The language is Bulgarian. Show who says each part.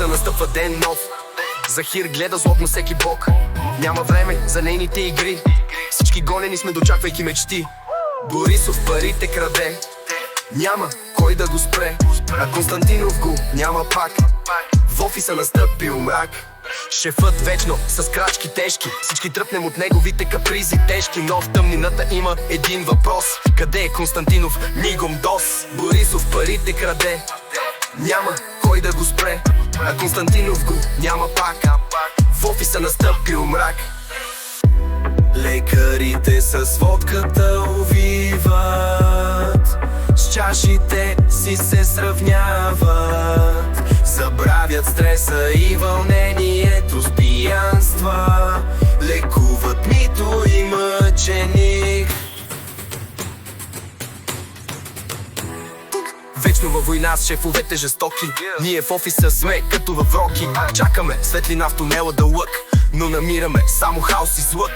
Speaker 1: офиса настъпва ден нов. Захир гледа злобно всеки бог. Няма време за нейните игри. Всички гонени сме, дочаквайки мечти. Борисов парите краде, няма кой да го спре. А Константинов го няма пак. В офиса настъпил мрак. Шефът вечно с крачки тежки. Всички тръпнем от неговите капризи тежки. Но в тъмнината има един въпрос: къде е Константинов, мигом дос? Борисов парите краде, няма кой да го спре. А Константинов го няма пак. В офиса настъпил мрак. Лекарите с водката увиват, с чашите си се сравняват. Забравят стреса и вълнението с пиянства. Лекуват мито и мъченик. Вечно във война с шефовете жестоки. Ние в офиса сме като в Роки. Чакаме светлина в тунела да лък, но намираме само хаос и злък.